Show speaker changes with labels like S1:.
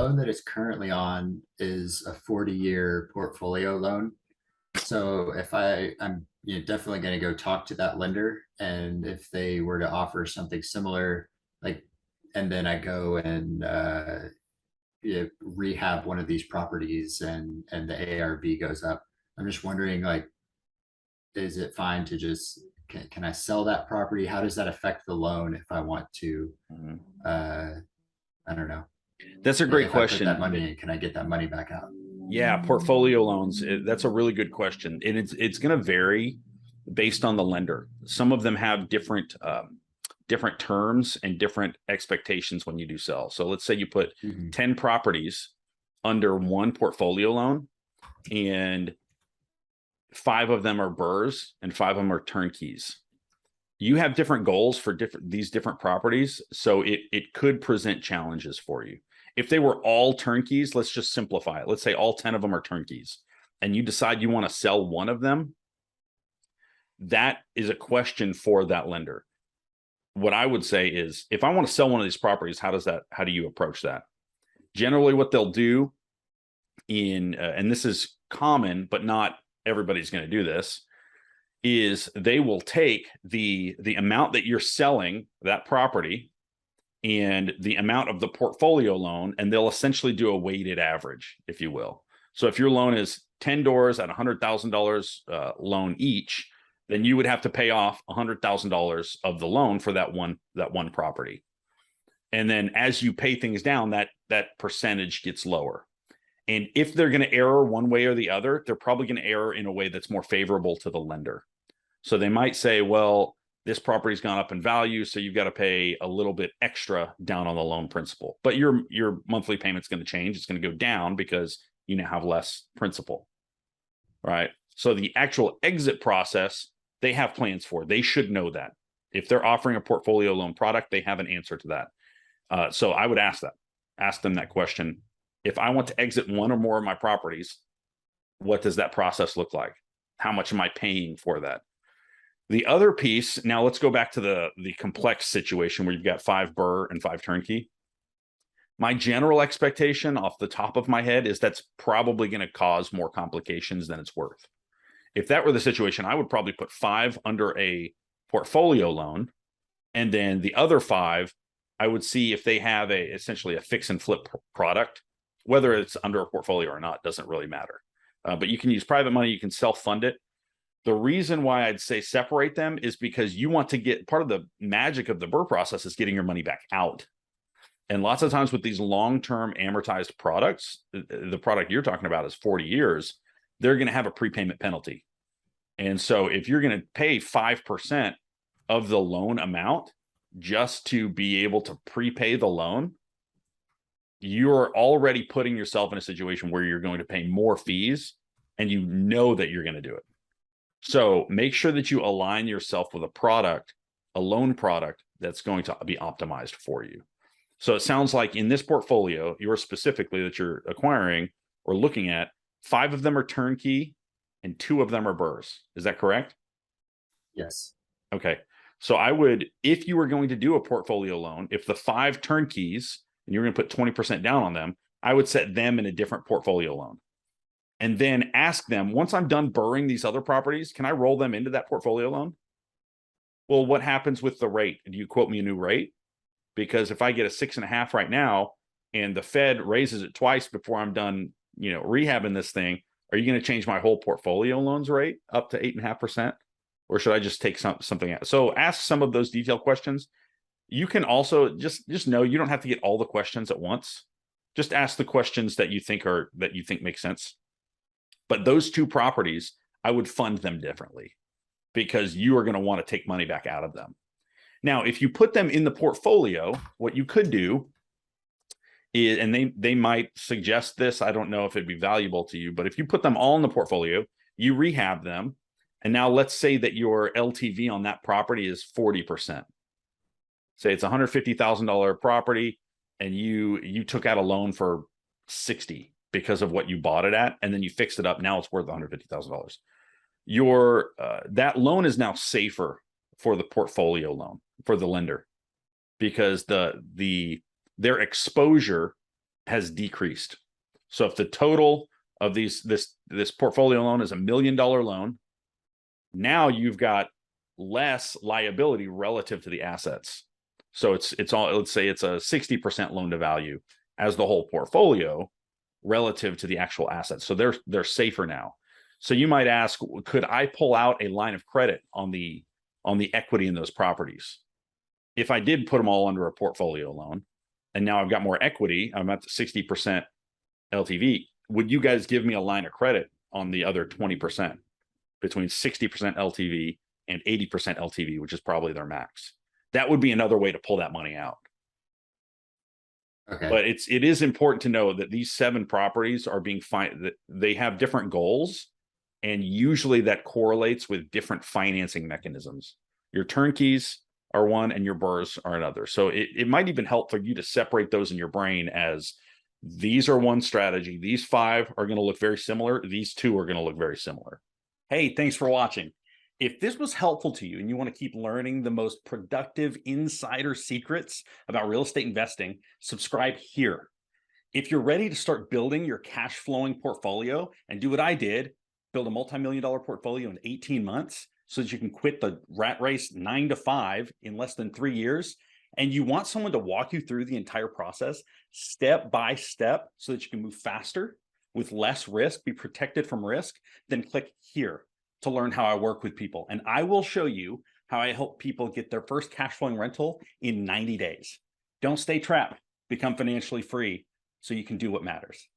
S1: loan that it's currently on is a 40-year portfolio loan. So if I'm definitely going to go talk to that lender, and if they were to offer something similar, like, and then I go and rehab one of these properties, and the ARV goes up. I'm just wondering, like, is it fine to just can I sell that property? How does that affect the loan if I want to?
S2: Mhm.
S1: Uh, I don't know.
S2: That's a great
S1: If I put that
S2: question.
S1: money in, can I get that money back out?
S2: Yeah, portfolio loans, that's a really good question. And it's going to vary based on the lender. Some of them have different terms and different expectations when you do sell. So let's say you put
S1: Mhm.
S2: 10 properties under one portfolio loan, and 5 of them are burrs and 5 of them are turnkeys. You have different goals for these different properties, so it could present challenges for you. If they were all turnkeys, let's just simplify it. Let's say all 10 of them are turnkeys, and you decide you want to sell one of them. That is a question for that lender. What I would say is, if I want to sell one of these properties, how do you approach that? Generally, what they'll do and this is common, but not everybody's going to do this, is they will take the amount that you're selling that property and the amount of the portfolio loan, and they'll essentially do a weighted average, if you will. So if your loan is 10 doors at $100,000 loan each, then you would have to pay off $100,000 of the loan for that one property. And then as you pay things down, that percentage gets lower. And if they're going to error one way or the other, they're probably going to error in a way that's more favorable to the lender. So they might say, well, this property's gone up in value, so you've got to pay a little bit extra down on the loan principal. But your monthly payment's going to change. It's going to go down because you now have less principal, right? So the actual exit process, they have plans for. They should know that. If they're offering a portfolio loan product, they have an answer to that. So I would ask them that question. If I want to exit one or more of my properties, what does that process look like? How much am I paying for that? The other piece, now let's go back to the complex situation where you've got 5 burr and 5 turnkey. My general expectation off the top of my head is that's probably going to cause more complications than it's worth. If that were the situation, I would probably put 5 under a portfolio loan, and then the other 5, I would see if they have essentially a fix and flip product. Whether it's under a portfolio or not doesn't really matter. But you can use private money, you can self-fund it. The reason why I'd say separate them is because you want to get part of the magic of the burr process is getting your money back out. And lots of times with these long-term amortized products, the product you're talking about is 40 years, they're going to have a prepayment penalty. And so if you're going to pay 5% of the loan amount just to be able to prepay the loan, you're already putting yourself in a situation where you're going to pay more fees, and you know that you're going to do it. So make sure that you align yourself with a loan product that's going to be optimized for you. So it sounds like in this portfolio, specifically that you're acquiring or looking at, 5 of them are turnkey and 2 of them are burrs. Is that correct?
S1: Yes.
S2: Okay. So I would, if you were going to do a portfolio loan, if the 5 turnkeys and you're going to put 20% down on them, I would set them in a different portfolio loan. And then ask them, once I'm done burring these other properties, can I roll them into that portfolio loan? Well, what happens with the rate? Do you quote me a new rate? Because if I get a 6.5 right now and the Fed raises it twice before I'm done, rehabbing this thing, are you going to change my whole portfolio loans rate up to 8.5%? Or should I just take something out? So ask some of those detailed questions. You can also just know you don't have to get all the questions at once. Just ask the questions that you think make sense. But those 2 properties, I would fund them differently because you are going to want to take money back out of them. Now, if you put them in the portfolio, what you could do is, and they might suggest this, I don't know if it'd be valuable to you, but if you put them all in the portfolio, you rehab them, and now let's say that your LTV on that property is 40%. Say it's a $150,000 property, and you took out a loan for 60 because of what you bought it at, and then you fixed it up. Now it's worth $150,000. That loan is now safer for the portfolio loan for the lender, because their exposure has decreased. So if the total of this portfolio loan is $1 million loan, now you've got less liability relative to the assets. So it's all, let's say it's a 60% loan to value as the whole portfolio relative to the actual assets. So they're safer now. So you might ask, could I pull out a line of credit on the equity in those properties? If I did put them all under a portfolio loan, and now I've got more equity, I'm at the 60% LTV, would you guys give me a line of credit on the other 20%, between 60% LTV and 80% LTV, which is probably their max? That would be another way to pull that money out.
S1: Okay.
S2: But it is important to know that these 7 properties are being that they have different goals, and usually that correlates with different financing mechanisms. Your turnkeys are one and your burrs are another. So it might even help for you to separate those in your brain as these are one strategy. These 5 are going to look very similar. These 2 are going to look very similar. Hey, thanks for watching. If this was helpful to you and you want to keep learning the most productive insider secrets about real estate investing, subscribe here. If you're ready to start building your cash flowing portfolio and do what I did, build a multi-million-dollar portfolio in 18 months so that you can quit the rat race 9 to 5 in less than 3 years, and you want someone to walk you through the entire process step by step so that you can move faster with less risk, be protected from risk, then click here to learn how I work with people. And I will show you how I help people get their first cash flowing rental in 90 days. Don't stay trapped, become financially free so you can do what matters.